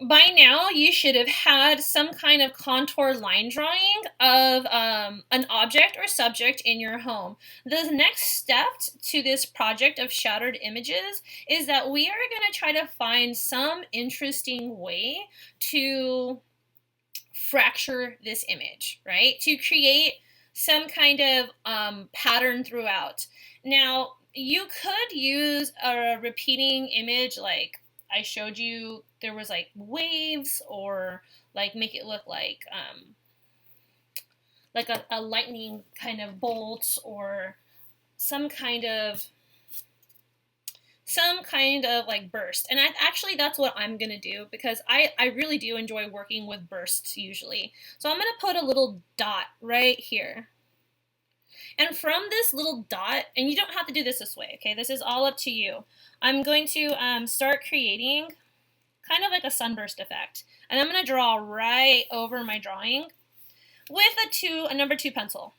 by now you should have had some kind of contour line drawing of an object or subject in your home. The next step to this project of shattered images is that we are going to try to find some interesting way to fracture this image, right? To create some kind of pattern throughout. Now, you could use a repeating image like I showed you. There was like waves, or like make it look like a lightning kind of bolt, or some kind of like burst. And actually that's what I'm gonna do, because I really do enjoy working with bursts usually. So I'm gonna put a little dot right here. And from this little dot, and you don't have to do this way, okay? This is all up to you. I'm going to start creating kind of like a sunburst effect. And I'm going to draw right over my drawing with a number 2 pencil.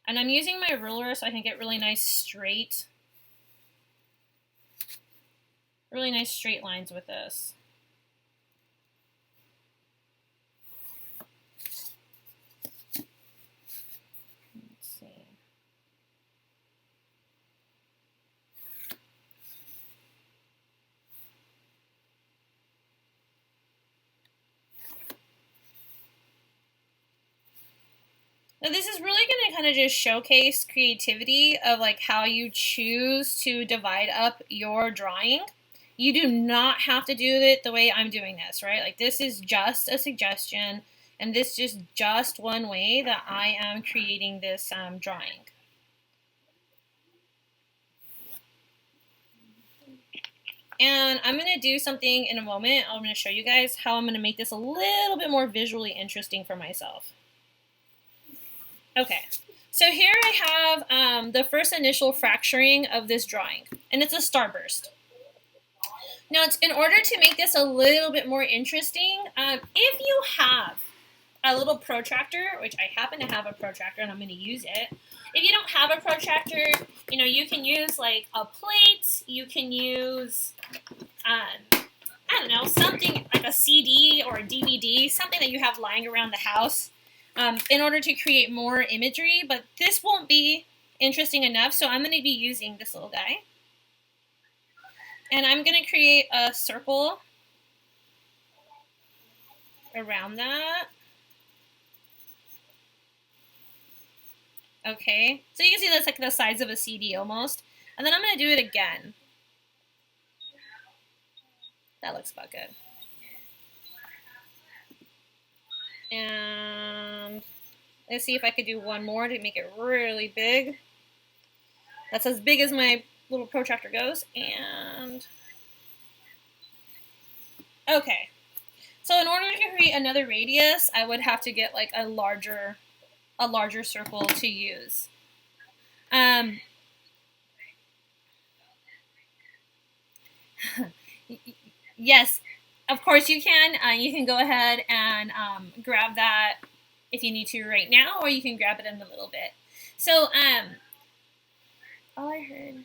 And I'm using my ruler so I can get really nice straight lines with this. Now this is really going to kind of just showcase creativity of like how you choose to divide up your drawing. You do not have to do it the way I'm doing this, right? Like this is just a suggestion, and this is just one way that I am creating this drawing. And I'm going to do something in a moment. I'm going to show you guys how I'm going to make this a little bit more visually interesting for myself. Okay, so here I have the first initial fracturing of this drawing, and it's a starburst. Now, in order to make this a little bit more interesting, if you have a little protractor, which I happen to have a protractor and I'm going to use it. If you don't have a protractor, you know, you can use like a plate, you can use, I don't know, something like a CD or a DVD, something that you have lying around the house. In order to create more imagery, but this won't be interesting enough, so I'm going to be using this little guy. And I'm going to create a circle around that. Okay, so you can see that's like the size of a CD almost. And then I'm going to do it again. That looks about good. And let's see if I could do one more to make it really big. That's as big as my little protractor goes. And okay, so in order to create another radius, I would have to get like a larger circle to use. Yes. Of course you can. You can go ahead and grab that if you need to right now, or you can grab it in a little bit. So, all I heard.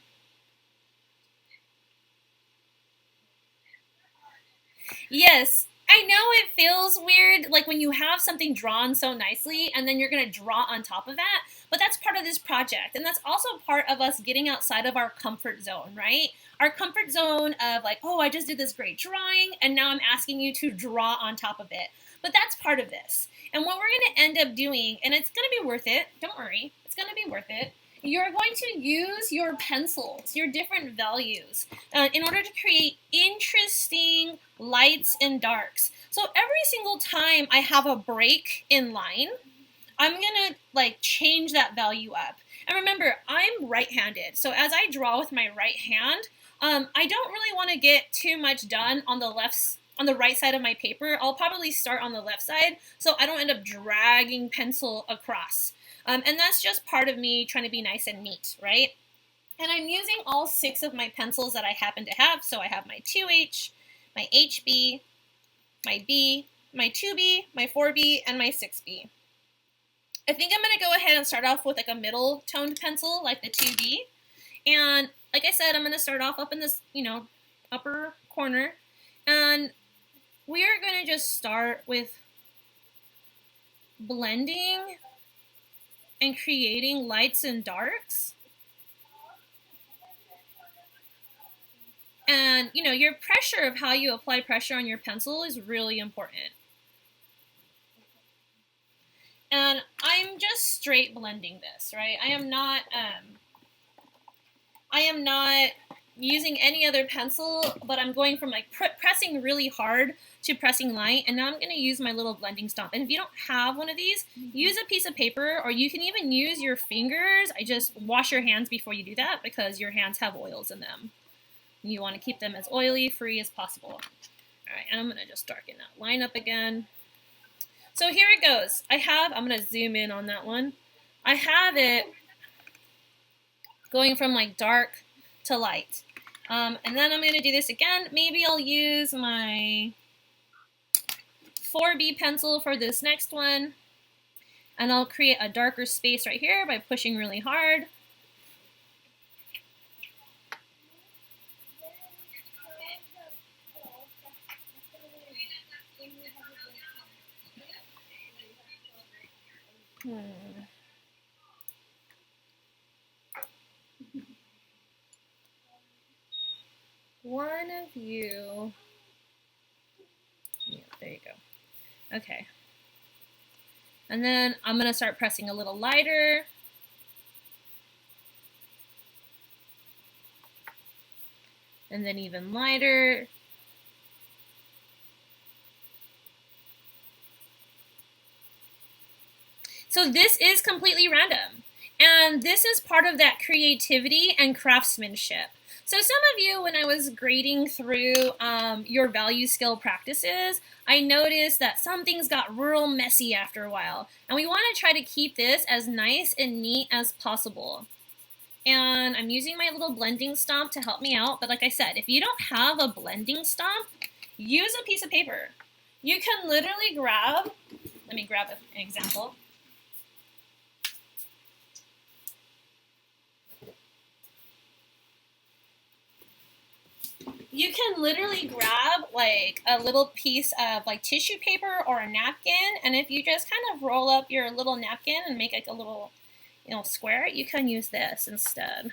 Yes, I know it feels weird, like when you have something drawn so nicely and then you're going to draw on top of that, but that's part of this project. And that's also part of us getting outside of our comfort zone, right? Our comfort zone of like, oh, I just did this great drawing and now I'm asking you to draw on top of it. But that's part of this. And what we're going to end up doing, and it's going to be worth it, don't worry, it's going to be worth it. You're going to use your pencils, your different values, in order to create interesting lights and darks. So every single time I have a break in line, I'm going to like change that value up. And remember, I'm right-handed. So as I draw with my right hand, I don't really want to get too much done on the right side of my paper. I'll probably start on the left side so I don't end up dragging pencil across. And that's just part of me trying to be nice and neat, right? And I'm using all 6 of my pencils that I happen to have. So I have my 2H, my HB, my B, my 2B, my 4B, and my 6B. I think I'm going to go ahead and start off with like a middle toned pencil like the 2B. And like I said, I'm going to start off up in this, upper corner. And we are going to just start with blending and creating lights and darks. And, your pressure of how you apply pressure on your pencil is really important. And I'm just straight blending this, right? I am not using any other pencil, but I'm going from like pressing really hard to pressing light, and now I'm going to use my little blending stomp. And if you don't have one of these, use a piece of paper, or you can even use your fingers. I just wash your hands before you do that because your hands have oils in them. You want to keep them as oily free as possible. All right, and I'm going to just darken that line up again. So here it goes. I'm going to zoom in on that one. I have it going from like dark to light. And then I'm going to do this again. Maybe I'll use my 4B pencil for this next one. And I'll create a darker space right here by pushing really hard. One of you. Yeah, there you go. Okay. And then I'm going to start pressing a little lighter. And then even lighter. So this is completely random. And this is part of that creativity and craftsmanship. So some of you, when I was grading through your value skill practices, I noticed that some things got real messy after a while. And we want to try to keep this as nice and neat as possible. And I'm using my little blending stomp to help me out. But like I said, if you don't have a blending stomp, use a piece of paper. You can literally grab, let me grab an example. You can literally grab like a little piece of like tissue paper or a napkin, and if you just kind of roll up your little napkin and make like a little, square, you can use this instead.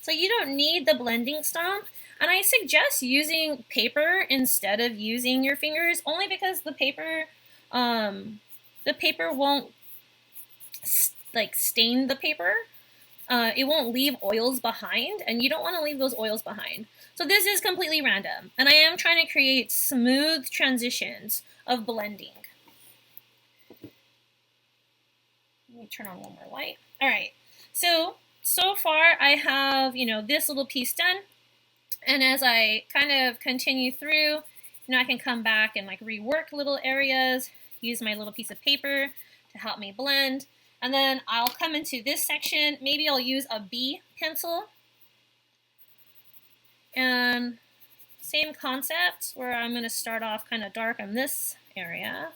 So you don't need the blending stomp, and I suggest using paper instead of using your fingers, only because the paper won't like stain the paper. It won't leave oils behind, and you don't want to leave those oils behind. So this is completely random, and I am trying to create smooth transitions of blending. Let me turn on one more light. All right, so far I have, this little piece done, and as I kind of continue through, I can come back and like rework little areas, use my little piece of paper to help me blend. And then I'll come into this section. Maybe I'll use a B pencil. And same concept where I'm going to start off kind of dark on this area.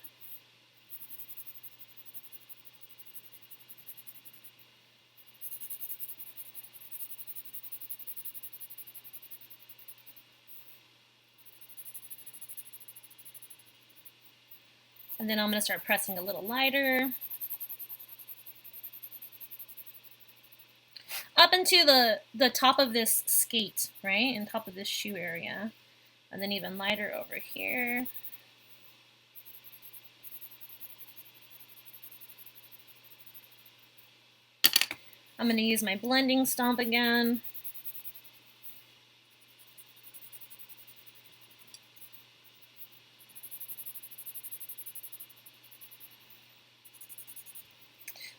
And then I'm going to start pressing a little lighter. Up into the top of this skate, right? And top of this shoe area. And then even lighter over here. I'm going to use my blending stomp again.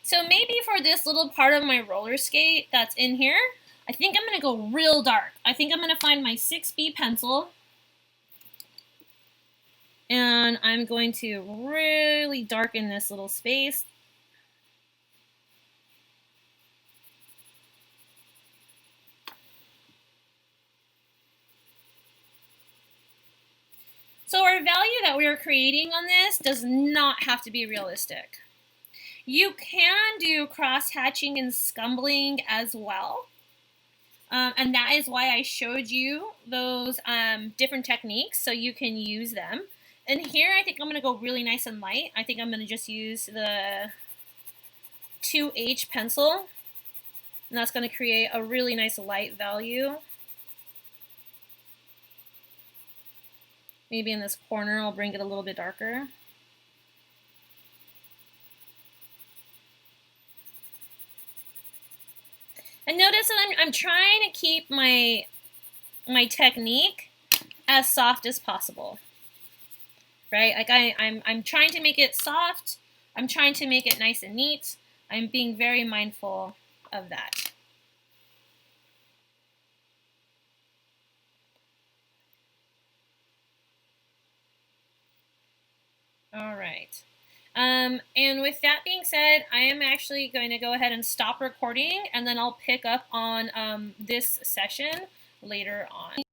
So maybe for this little part of my roller skate that's in here, I think I'm going to go real dark. I think I'm going to find my 6B pencil. And I'm going to really darken this little space. So our value that we are creating on this does not have to be realistic. You can do cross-hatching and scumbling as well. And that is why I showed you those different techniques so you can use them. And here I think I'm going to go really nice and light. I think I'm going to just use the 2H pencil. And that's going to create a really nice light value. Maybe in this corner I'll bring it a little bit darker. And notice that I'm trying to keep my technique as soft as possible, right? Like I'm trying to make it soft. I'm trying to make it nice and neat. I'm being very mindful of that. All right. And with that being said, I am actually going to go ahead and stop recording, and then I'll pick up on this session later on.